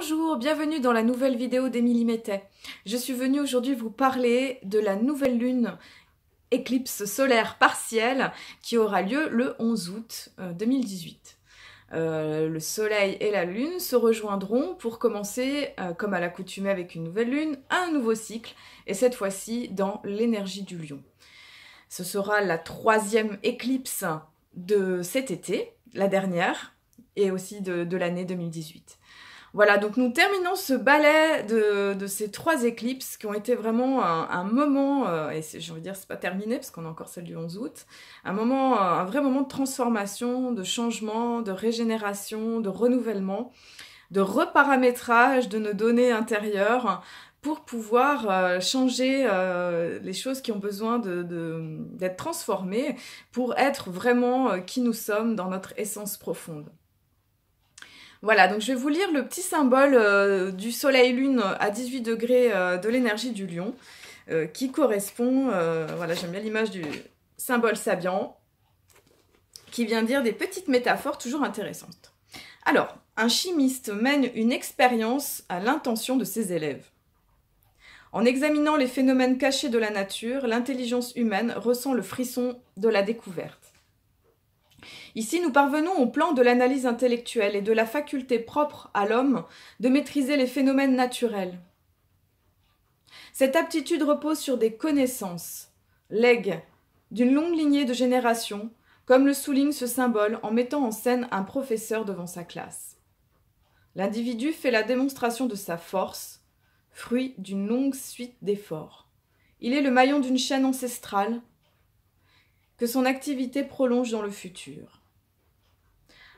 Bonjour, bienvenue dans la nouvelle vidéo d'Émilie Mettet. Je suis venue aujourd'hui vous parler de la nouvelle lune éclipse solaire partielle qui aura lieu le 11 août 2018. Le soleil et la lune se rejoindront pour commencer, comme à l'accoutumée avec une nouvelle lune, un nouveau cycle, et cette fois-ci dans l'énergie du lion. Ce sera la troisième éclipse de cet été, la dernière, et aussi de l'année 2018. Voilà, donc nous terminons ce ballet de ces trois éclipses qui ont été vraiment un moment, et j'ai envie de dire c'est pas terminé parce qu'on a encore celle du 11 août, un vrai moment de transformation, de changement, de régénération, de renouvellement, de reparamétrage de nos données intérieures pour pouvoir changer les choses qui ont besoin d'être transformées pour être vraiment qui nous sommes dans notre essence profonde. Voilà, donc je vais vous lire le petit symbole du soleil-lune à 18 degrés de l'énergie du lion, qui correspond, voilà, j'aime bien l'image du symbole Sabian, qui vient dire des petites métaphores toujours intéressantes. Alors, un chimiste mène une expérience à l'intention de ses élèves. En examinant les phénomènes cachés de la nature, l'intelligence humaine ressent le frisson de la découverte. Ici, nous parvenons au plan de l'analyse intellectuelle et de la faculté propre à l'homme de maîtriser les phénomènes naturels. Cette aptitude repose sur des connaissances, legs, d'une longue lignée de générations, comme le souligne ce symbole en mettant en scène un professeur devant sa classe. L'individu fait la démonstration de sa force, fruit d'une longue suite d'efforts. Il est le maillon d'une chaîne ancestrale que son activité prolonge dans le futur.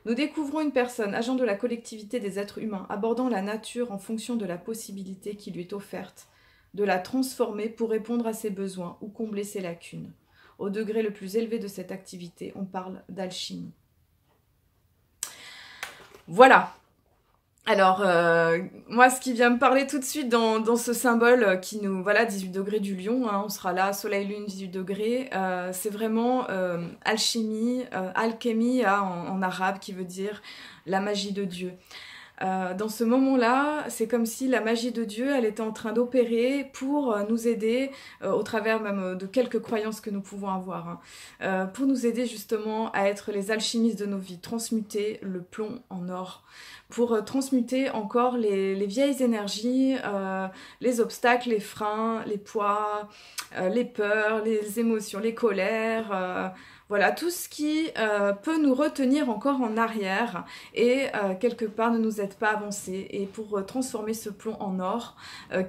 Nous découvrons une personne, agent de la collectivité des êtres humains, abordant la nature en fonction de la possibilité qui lui est offerte, de la transformer pour répondre à ses besoins ou combler ses lacunes. Au degré le plus élevé de cette activité, on parle d'alchimie. Voilà. Alors, moi, ce qui vient me parler tout de suite dans ce symbole qui nous... Voilà, 18 degrés du lion, hein, on sera là, soleil-lune, 18 degrés. C'est vraiment alchimie, alchimie en arabe, qui veut dire la magie de Dieu. Dans ce moment-là, c'est comme si la magie de Dieu, elle était en train d'opérer pour nous aider, au travers même de quelques croyances que nous pouvons avoir, hein, pour nous aider justement à être les alchimistes de nos vies, transmuter le plomb en or, pour transmuter encore les vieilles énergies, les obstacles, les freins, les poids, les peurs, les émotions, les colères, voilà, tout ce qui peut nous retenir encore en arrière et quelque part ne nous aide pas à avancer. Et pour transformer ce plomb en or,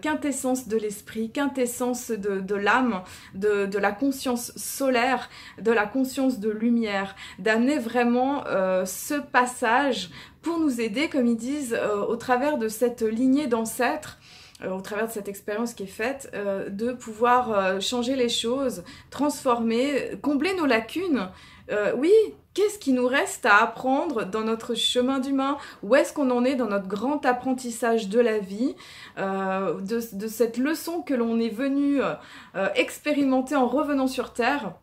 quintessence de l'esprit, quintessence de l'âme, de la conscience solaire, de la conscience de lumière, d'amener vraiment ce passage pour nous aider, comme ils disent, au travers de cette lignée d'ancêtres, au travers de cette expérience qui est faite, de pouvoir changer les choses, transformer, combler nos lacunes. Oui, qu'est-ce qui nous reste à apprendre dans notre chemin d'humain? Où est-ce qu'on en est dans notre grand apprentissage de la vie, de cette leçon que l'on est venu expérimenter en revenant sur Terre?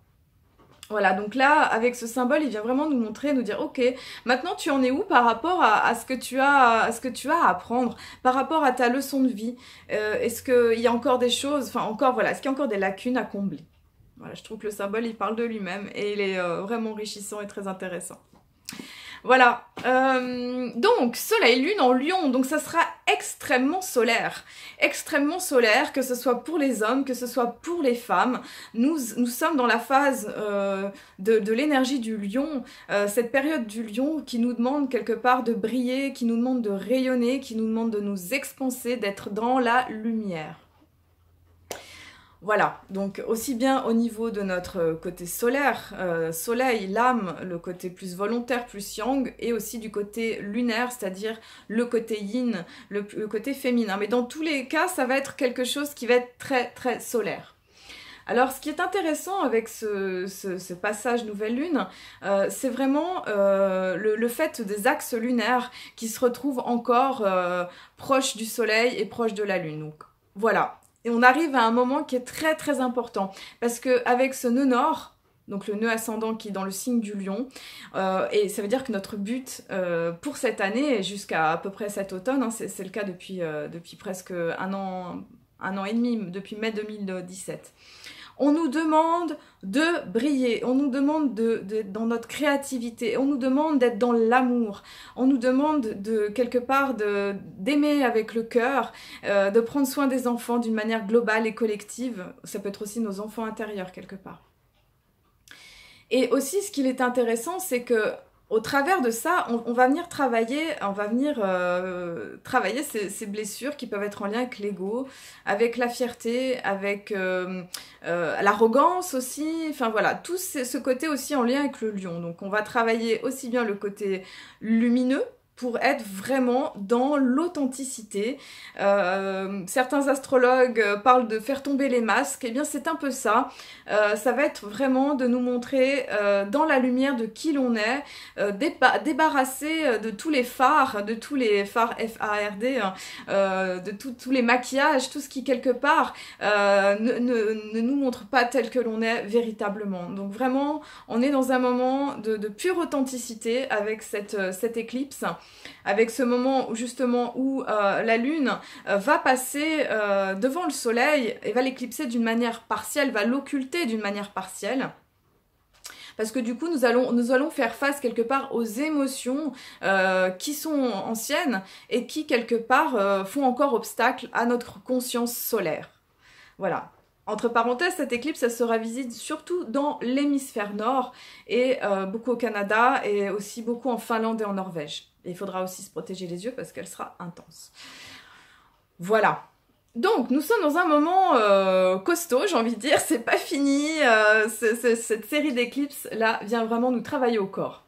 Voilà, donc là, avec ce symbole, il vient vraiment nous montrer, nous dire, ok, maintenant tu en es où par rapport à ce que tu as à apprendre, par rapport à ta leçon de vie? Est-ce qu'il y a encore des choses, enfin encore, voilà, est-ce qu'il y a encore des lacunes à combler? Voilà, je trouve que le symbole, il parle de lui-même et il est vraiment enrichissant et très intéressant. Voilà, donc soleil-lune en lion, donc ça sera extrêmement solaire, que ce soit pour les hommes, que ce soit pour les femmes. Nous sommes dans la phase de l'énergie du lion, cette période du lion qui nous demande quelque part de briller, qui nous demande de rayonner, qui nous demande de nous expanser, d'être dans la lumière. Voilà, donc aussi bien au niveau de notre côté solaire, soleil, l'âme, le côté plus volontaire, plus yang, et aussi du côté lunaire, c'est-à-dire le côté yin, le côté féminin. Mais dans tous les cas, ça va être quelque chose qui va être très très solaire. Alors, ce qui est intéressant avec ce passage nouvelle lune, c'est vraiment le fait des axes lunaires qui se retrouvent encore proches du soleil et proches de la lune. Donc, voilà. Et on arrive à un moment qui est très très important, parce qu'avec ce nœud nord, donc le nœud ascendant qui est dans le signe du lion, et ça veut dire que notre but pour cette année, et jusqu'à à peu près cet automne, hein, c'est le cas depuis presque un an et demi, depuis mai 2017, on nous demande de briller, on nous demande d'être dans notre créativité, on nous demande d'être dans l'amour, on nous demande quelque part d'aimer avec le cœur, de prendre soin des enfants d'une manière globale et collective. Ça peut être aussi nos enfants intérieurs quelque part. Et aussi, ce qu'il est intéressant, c'est que au travers de ça, on va venir travailler, travailler ces blessures qui peuvent être en lien avec l'ego, avec la fierté, avec l'arrogance aussi, enfin voilà, tout ce côté aussi en lien avec le lion. Donc on va travailler aussi bien le côté lumineux, pour être vraiment dans l'authenticité. Certains astrologues parlent de faire tomber les masques, et eh bien c'est un peu ça. Ça va être vraiment de nous montrer dans la lumière de qui l'on est, débarrasser de tous les phares, F-A-R-D, de tous les maquillages, tout ce qui quelque part ne nous montre pas tel que l'on est véritablement. Donc vraiment, on est dans un moment de pure authenticité avec cette éclipse, avec ce moment justement où la lune va passer devant le soleil et va l'éclipser d'une manière partielle, va l'occulter d'une manière partielle. Parce que du coup, nous allons faire face quelque part aux émotions qui sont anciennes et qui quelque part font encore obstacle à notre conscience solaire. Voilà. Entre parenthèses, cette éclipse, elle sera visible surtout dans l'hémisphère nord et beaucoup au Canada et aussi beaucoup en Finlande et en Norvège. Et il faudra aussi se protéger les yeux parce qu'elle sera intense. Voilà. Donc, nous sommes dans un moment costaud, j'ai envie de dire. C'est pas fini. Cette série d'éclipses, là, vient vraiment nous travailler au corps.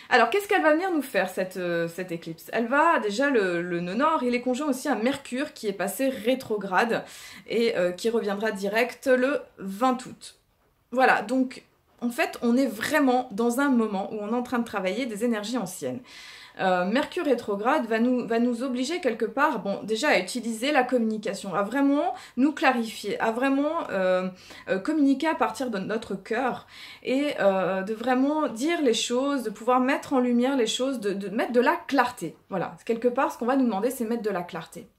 Alors, qu'est-ce qu'elle va venir nous faire, cette éclipse? Elle va, déjà, le nœud nord, il est conjoint aussi à Mercure, qui est passé rétrograde, et qui reviendra direct le 20 août. Voilà, donc, en fait, on est vraiment dans un moment où on est en train de travailler des énergies anciennes. Mercure rétrograde va nous obliger quelque part, bon, déjà à utiliser la communication, à vraiment nous clarifier, à vraiment communiquer à partir de notre cœur et de vraiment dire les choses, de pouvoir mettre en lumière les choses, de mettre de la clarté. Voilà, quelque part, ce qu'on va nous demander, c'est mettre de la clarté.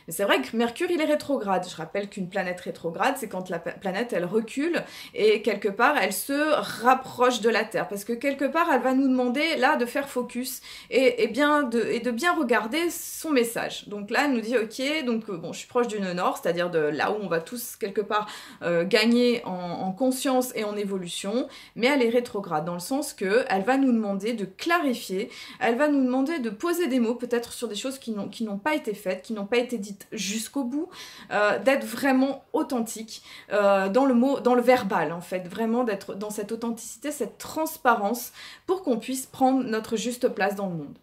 C'est vrai que Mercure, il est rétrograde. Je rappelle qu'une planète rétrograde, c'est quand la planète, elle recule et quelque part, elle se rapproche de la Terre. Parce que quelque part, elle va nous demander, là, de faire focus et de bien regarder son message. Donc là, elle nous dit, ok, donc bon, je suis proche du nœud nord, c'est-à-dire de là où on va tous, quelque part, gagner en conscience et en évolution, mais elle est rétrograde, dans le sens que elle va nous demander de clarifier, elle va nous demander de poser des mots, peut-être sur des choses qui n'ont pas été faites, qui n'ont pas été dites jusqu'au bout, d'être vraiment authentique dans le verbal en fait, vraiment d'être dans cette authenticité, cette transparence pour qu'on puisse prendre notre juste place dans le monde.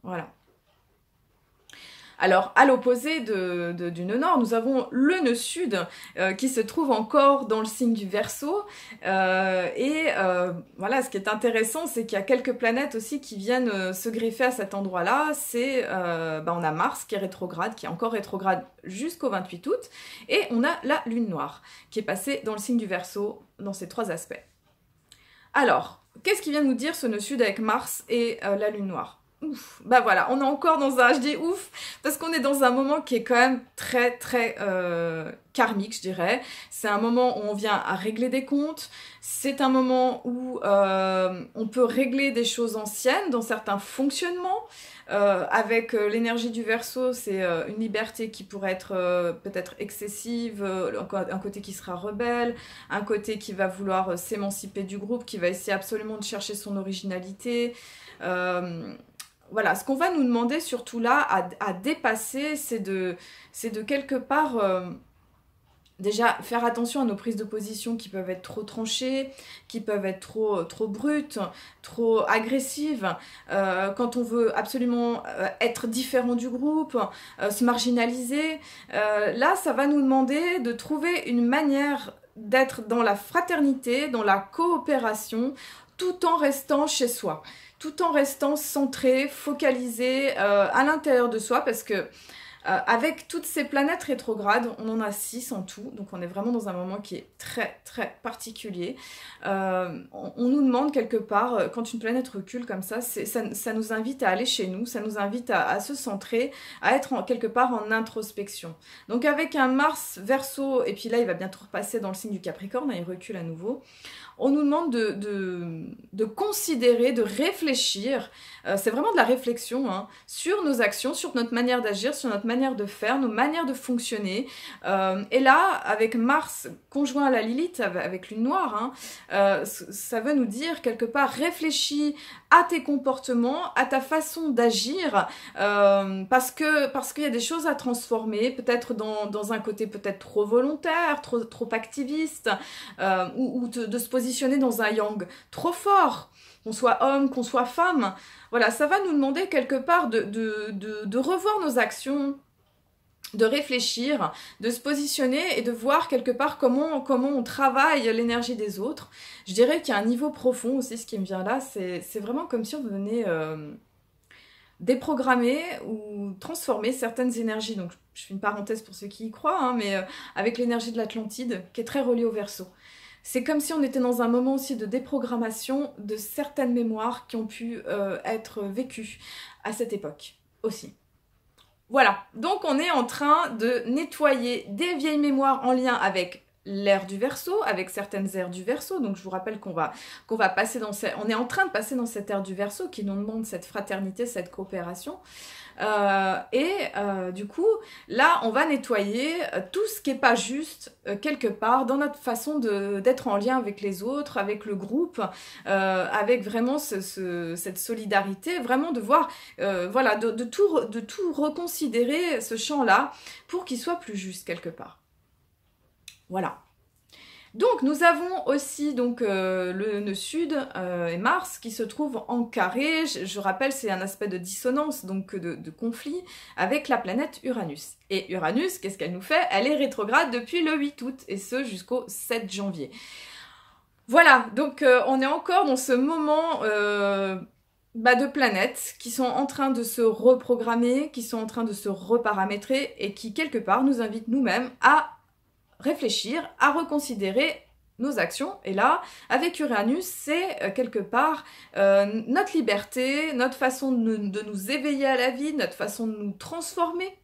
Voilà. Alors, à l'opposé du nœud nord, nous avons le nœud sud qui se trouve encore dans le signe du Verseau. Voilà, ce qui est intéressant, c'est qu'il y a quelques planètes aussi qui viennent se greffer à cet endroit-là. On a Mars qui est rétrograde, qui est encore rétrograde jusqu'au 28 août. Et on a la Lune noire qui est passée dans le signe du Verseau dans ces trois aspects. Alors, qu'est-ce qui vient nous dire ce nœud sud avec Mars et la Lune noire? Ouf, bah voilà, on est encore dans un, je dis ouf, parce qu'on est dans un moment qui est quand même très karmique, je dirais. C'est un moment où on vient à régler des comptes, c'est un moment où on peut régler des choses anciennes dans certains fonctionnements. Avec l'énergie du Verseau, c'est une liberté qui pourrait être peut-être excessive, un côté qui sera rebelle, un côté qui va vouloir s'émanciper du groupe, qui va essayer absolument de chercher son originalité. Voilà, ce qu'on va nous demander surtout là à dépasser, c'est de quelque part déjà faire attention à nos prises de position qui peuvent être trop tranchées, qui peuvent être trop brutes, trop agressives, quand on veut absolument être différent du groupe, se marginaliser. Là, ça va nous demander de trouver une manière d'être dans la fraternité, dans la coopération, tout en restant chez soi, tout en restant centré, focalisé à l'intérieur de soi, parce que Avec toutes ces planètes rétrogrades, on en a 6 en tout, donc on est vraiment dans un moment qui est très très particulier. On nous demande quelque part, quand une planète recule comme ça nous invite à aller chez nous, ça nous invite à se centrer, à être quelque part en introspection. Donc avec un Mars Verseau, et puis là il va bientôt repasser dans le signe du Capricorne, il recule à nouveau, on nous demande de considérer, de réfléchir, c'est vraiment de la réflexion, hein, sur nos actions, sur notre manière d'agir, sur notre manière de faire, nos manières de fonctionner. Et là, avec Mars conjoint à la Lilith, avec Lune Noire, hein, ça veut nous dire quelque part, réfléchis à tes comportements, à ta façon d'agir, parce qu'il y a des choses à transformer, peut-être dans un côté peut-être trop volontaire, trop activiste, ou de se positionner dans un yang trop fort, qu'on soit homme, qu'on soit femme. Voilà, ça va nous demander quelque part de revoir nos actions, de réfléchir, de se positionner et de voir quelque part comment on travaille l'énergie des autres. Je dirais qu'il y a un niveau profond aussi, ce qui me vient là, c'est vraiment comme si on venait déprogrammer ou transformer certaines énergies. Donc je fais une parenthèse pour ceux qui y croient, hein, mais avec l'énergie de l'Atlantide, qui est très reliée au Verseau. C'est comme si on était dans un moment aussi de déprogrammation de certaines mémoires qui ont pu être vécues à cette époque aussi. Voilà, donc on est en train de nettoyer des vieilles mémoires en lien avec l'ère du Verseau, avec certaines ères du Verseau. Donc je vous rappelle qu'on va passer on est en train de passer dans cette ère du Verseau qui nous demande cette fraternité, cette coopération. Du coup, là, on va nettoyer tout ce qui n'est pas juste quelque part dans notre façon d'être en lien avec les autres, avec le groupe, avec vraiment cette solidarité, vraiment de voir, voilà, de tout reconsidérer ce champ-là pour qu'il soit plus juste quelque part. Voilà. Donc nous avons aussi donc, le nœud sud et Mars qui se trouve en carré. Je rappelle, c'est un aspect de dissonance, donc de conflit avec la planète Uranus. Et Uranus, qu'est-ce qu'elle nous fait? Elle est rétrograde depuis le 8 août et ce jusqu'au 7 janvier. Voilà, donc on est encore dans ce moment de planètes qui sont en train de se reprogrammer, qui sont en train de se reparamétrer et qui quelque part nous invitent nous-mêmes à réfléchir, à reconsidérer nos actions. Et là, avec Uranus, c'est quelque part notre liberté, notre façon de nous éveiller à la vie, notre façon de nous transformer.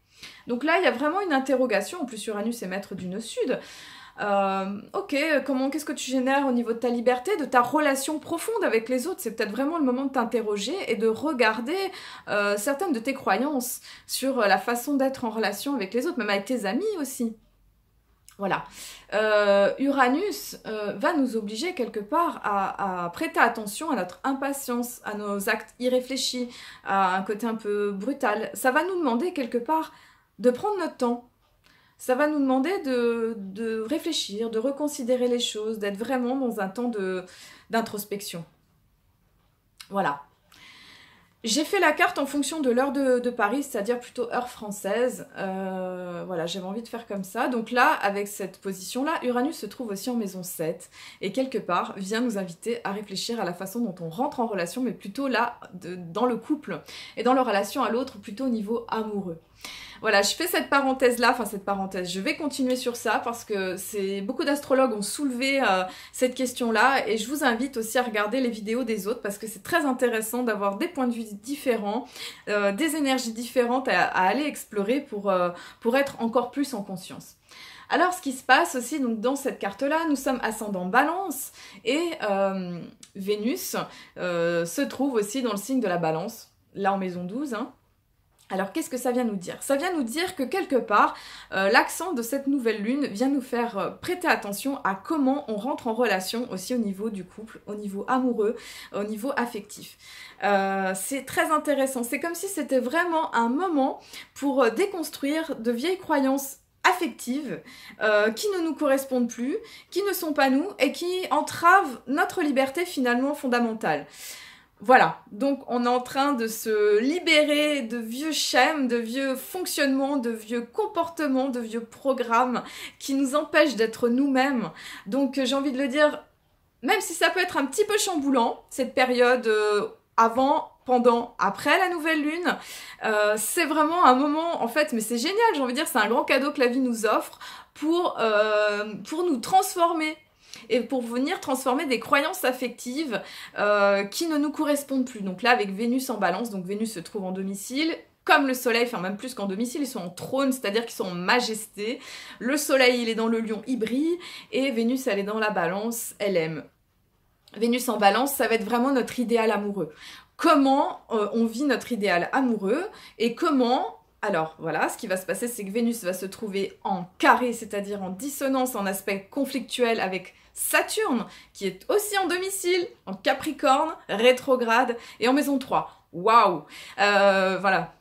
Donc là, il y a vraiment une interrogation. En plus, Uranus est maître du nœud sud. Ok, qu'est-ce que tu génères au niveau de ta liberté, de ta relation profonde avec les autres? C'est peut-être vraiment le moment de t'interroger et de regarder certaines de tes croyances sur la façon d'être en relation avec les autres, même avec tes amis aussi. Voilà. Uranus va nous obliger quelque part à prêter attention à notre impatience, à nos actes irréfléchis, à un côté un peu brutal. Ça va nous demander quelque part de prendre notre temps. Ça va nous demander de réfléchir, de reconsidérer les choses, d'être vraiment dans un temps d'introspection. Voilà. J'ai fait la carte en fonction de l'heure de Paris, c'est-à-dire plutôt heure française. Voilà, j'avais envie de faire comme ça. Donc là, avec cette position-là, Uranus se trouve aussi en maison 7. Et quelque part, vient nous inviter à réfléchir à la façon dont on rentre en relation, mais plutôt là, dans le couple. Et dans la relation à l'autre, plutôt au niveau amoureux. Voilà, je fais cette parenthèse-là, enfin cette parenthèse, je vais continuer sur ça parce que beaucoup d'astrologues ont soulevé cette question-là et je vous invite aussi à regarder les vidéos des autres parce que c'est très intéressant d'avoir des points de vue différents, des énergies différentes à aller explorer pour être encore plus en conscience. Alors, ce qui se passe aussi donc, dans cette carte-là, nous sommes ascendant Balance et Vénus se trouve aussi dans le signe de la Balance, là en maison 12, hein. Alors, qu'est-ce que ça vient nous dire? Ça vient nous dire que quelque part, l'accent de cette nouvelle lune vient nous faire prêter attention à comment on rentre en relation aussi au niveau du couple, au niveau amoureux, au niveau affectif. C'est très intéressant. C'est comme si c'était vraiment un moment pour déconstruire de vieilles croyances affectives qui ne nous correspondent plus, qui ne sont pas nous et qui entravent notre liberté finalement fondamentale. Voilà, donc on est en train de se libérer de vieux schèmes, de vieux fonctionnements, de vieux comportements, de vieux programmes qui nous empêchent d'être nous-mêmes. Donc j'ai envie de le dire, même si ça peut être un petit peu chamboulant, cette période avant pendant, après la nouvelle lune. C'est vraiment un moment, en fait, mais c'est génial, j'ai envie de dire, c'est un grand cadeau que la vie nous offre pour nous transformer et pour venir transformer des croyances affectives qui ne nous correspondent plus. Donc là, avec Vénus en balance, donc Vénus se trouve en domicile, comme le soleil, enfin même plus qu'en domicile, ils sont en trône, c'est-à-dire qu'ils sont en majesté. Le soleil, il est dans le lion, il brille, et Vénus, elle est dans la balance, elle aime. Vénus en balance, ça va être vraiment notre idéal amoureux. Comment on vit notre idéal amoureux et comment... Alors voilà, ce qui va se passer, c'est que Vénus va se trouver en carré, c'est-à-dire en dissonance, en aspect conflictuel avec Saturne, qui est aussi en domicile, en Capricorne, rétrograde et en maison 3. Waouh. Voilà.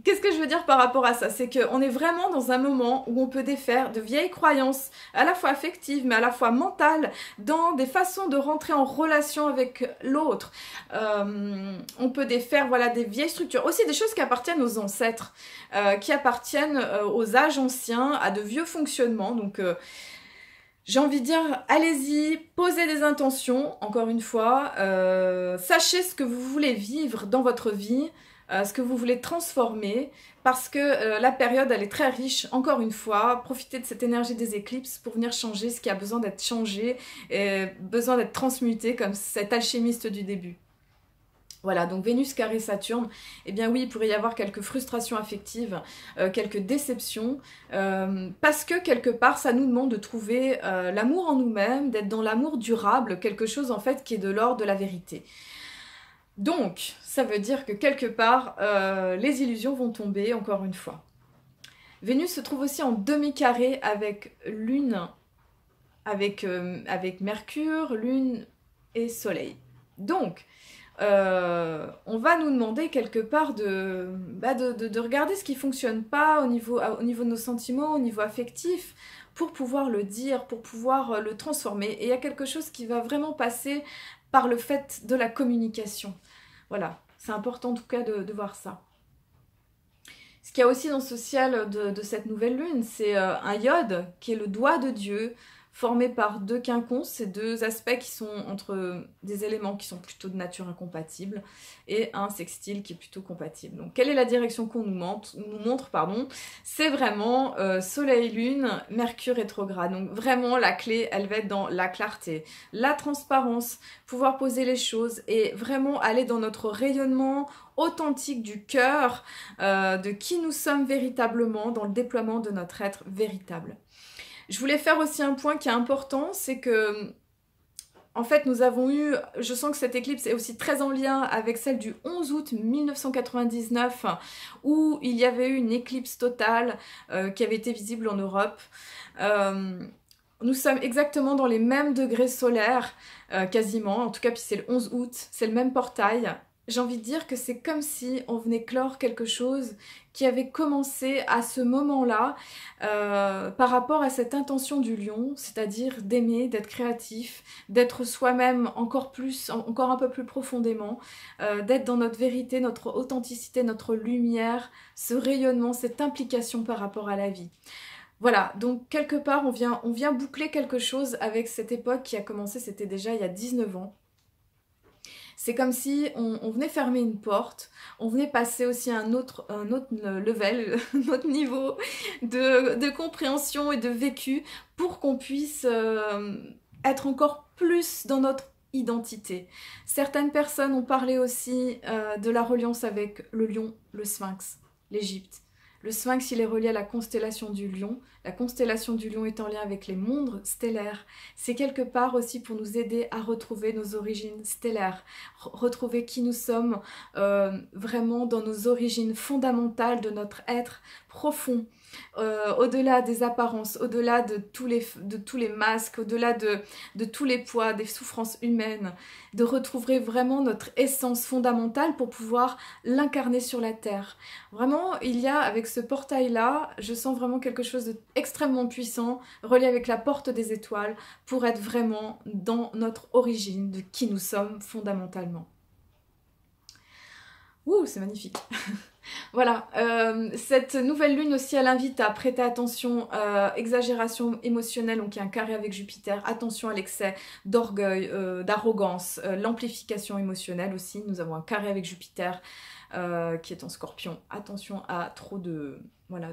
Qu'est-ce que je veux dire par rapport à ça? C'est qu'on est vraiment dans un moment où on peut défaire de vieilles croyances, à la fois affectives, mais à la fois mentales, dans des façons de rentrer en relation avec l'autre. On peut défaire, voilà, des vieilles structures, aussi des choses qui appartiennent aux ancêtres, qui appartiennent aux âges anciens, à de vieux fonctionnements. Donc, j'ai envie de dire, allez-y, posez des intentions, encore une fois, sachez ce que vous voulez vivre dans votre vie, ce que vous voulez transformer, parce que la période, elle est très riche, encore une fois. Profitez de cette énergie des éclipses pour venir changer ce qui a besoin d'être changé, et besoin d'être transmuté, comme cet alchimiste du début. Voilà, donc Vénus carré Saturne, eh bien oui, il pourrait y avoir quelques frustrations affectives, quelques déceptions, parce que quelque part, ça nous demande de trouver l'amour en nous-mêmes, d'être dans l'amour durable, quelque chose en fait qui est de l'ordre de la vérité. Donc, ça veut dire que quelque part, les illusions vont tomber, encore une fois. Vénus se trouve aussi en demi-carré avec Lune, avec Mercure, Lune et Soleil. Donc, on va nous demander quelque part de regarder ce qui ne fonctionne pas au niveau de nos sentiments, au niveau affectif, pour pouvoir le dire, pour pouvoir le transformer. Et il y a quelque chose qui va vraiment passer par le fait de la communication. Voilà, c'est important en tout cas de voir ça. Ce qu'il y a aussi dans ce ciel de cette nouvelle lune, c'est un iode qui est le doigt de Dieu, formé par deux quinconces, ces deux aspects qui sont entre des éléments qui sont plutôt de nature incompatible, et un sextile qui est plutôt compatible. Donc quelle est la direction qu'on nous montre, pardon, c'est vraiment Soleil-Lune, Mercure rétrograde. Donc vraiment la clé, elle va être dans la clarté, la transparence, pouvoir poser les choses et vraiment aller dans notre rayonnement authentique du cœur, de qui nous sommes véritablement, dans le déploiement de notre être véritable. Je voulais faire aussi un point qui est important, c'est que, en fait, nous avons eu, je sens que cette éclipse est aussi très en lien avec celle du 11 août 1999, où il y avait eu une éclipse totale qui avait été visible en Europe. Nous sommes exactement dans les mêmes degrés solaires, quasiment, en tout cas, puis c'est le 11 août, c'est le même portail. J'ai envie de dire que c'est comme si on venait clore quelque chose qui avait commencé à ce moment-là par rapport à cette intention du lion, c'est-à-dire d'aimer, d'être créatif, d'être soi-même encore un peu plus profondément, d'être dans notre vérité, notre authenticité, notre lumière, ce rayonnement, cette implication par rapport à la vie. Voilà, donc quelque part on vient boucler quelque chose avec cette époque qui a commencé, c'était déjà il y a 19 ans. C'est comme si on venait fermer une porte, on venait passer aussi à un autre level, un autre niveau de compréhension et de vécu pour qu'on puisse être encore plus dans notre identité. Certaines personnes ont parlé aussi de la reliance avec le lion, le sphinx, l'Égypte. Le sphinx, il est relié à la constellation du lion. La constellation du lion est en lien avec les mondes stellaires. C'est quelque part aussi pour nous aider à retrouver nos origines stellaires, retrouver qui nous sommes vraiment dans nos origines fondamentales de notre être profond. Au-delà des apparences, au-delà de tous les masques, au-delà de tous les poids, des souffrances humaines, de retrouver vraiment notre essence fondamentale pour pouvoir l'incarner sur la terre. Vraiment, il y a avec ce portail-là, je sens vraiment quelque chose d'extrêmement puissant, relié avec la porte des étoiles, pour être vraiment dans notre origine, de qui nous sommes fondamentalement. Ouh, c'est magnifique. Voilà, cette nouvelle lune aussi, elle invite à prêter attention, exagération émotionnelle, donc il y a un carré avec Jupiter, attention à l'excès d'orgueil, d'arrogance, l'amplification émotionnelle aussi, nous avons un carré avec Jupiter qui est en Scorpion, attention à trop de, voilà,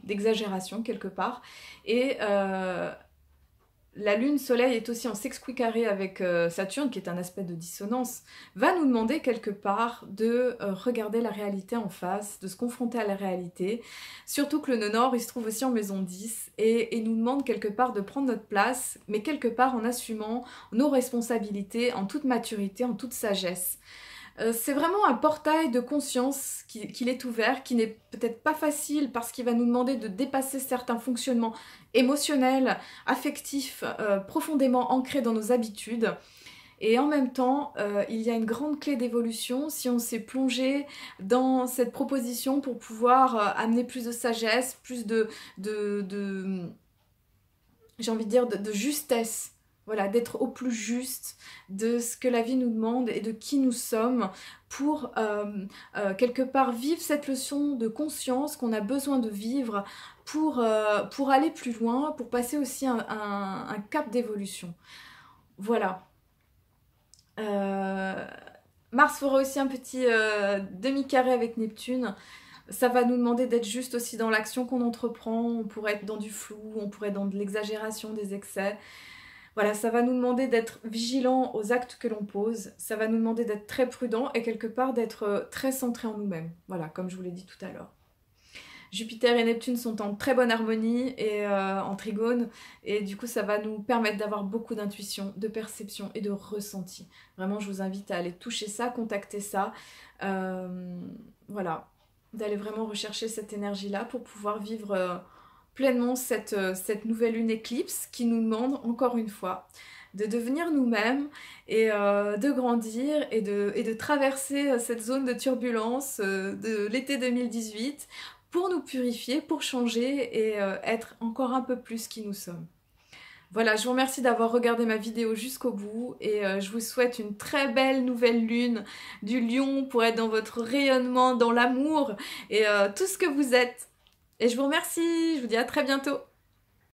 d'exagération quelque part, et la lune soleil est aussi en sexquicarré avec Saturne, qui est un aspect de dissonance, va nous demander quelque part de regarder la réalité en face, de se confronter à la réalité, surtout que le nœud nord il se trouve aussi en maison 10 et nous demande quelque part de prendre notre place, mais quelque part en assumant nos responsabilités en toute maturité, en toute sagesse. C'est vraiment un portail de conscience qu'il est ouvert, qui n'est peut-être pas facile parce qu'il va nous demander de dépasser certains fonctionnements émotionnels, affectifs, profondément ancrés dans nos habitudes. Et en même temps, il y a une grande clé d'évolution si on s'est plongé dans cette proposition pour pouvoir amener plus de sagesse, plus j'ai envie de dire, de justesse. Voilà, d'être au plus juste de ce que la vie nous demande et de qui nous sommes pour quelque part vivre cette leçon de conscience qu'on a besoin de vivre pour aller plus loin, pour passer aussi un cap d'évolution. Voilà. Mars fera aussi un petit demi-carré avec Neptune. Ça va nous demander d'être juste aussi dans l'action qu'on entreprend. On pourrait être dans du flou, on pourrait être dans de l'exagération, des excès. Voilà, ça va nous demander d'être vigilant aux actes que l'on pose, ça va nous demander d'être très prudent et quelque part d'être très centré en nous-mêmes. Voilà, comme je vous l'ai dit tout à l'heure. Jupiter et Neptune sont en très bonne harmonie et en trigone, et du coup ça va nous permettre d'avoir beaucoup d'intuition, de perception et de ressenti. Vraiment, je vous invite à aller toucher ça, contacter ça, voilà, d'aller vraiment rechercher cette énergie-là pour pouvoir vivre pleinement cette nouvelle lune éclipse qui nous demande encore une fois de devenir nous-mêmes et de grandir et de traverser cette zone de turbulence de l'été 2018 pour nous purifier, pour changer et être encore un peu plus qui nous sommes. Voilà, je vous remercie d'avoir regardé ma vidéo jusqu'au bout et je vous souhaite une très belle nouvelle lune du lion pour être dans votre rayonnement, dans l'amour et tout ce que vous êtes. Et je vous remercie, je vous dis à très bientôt.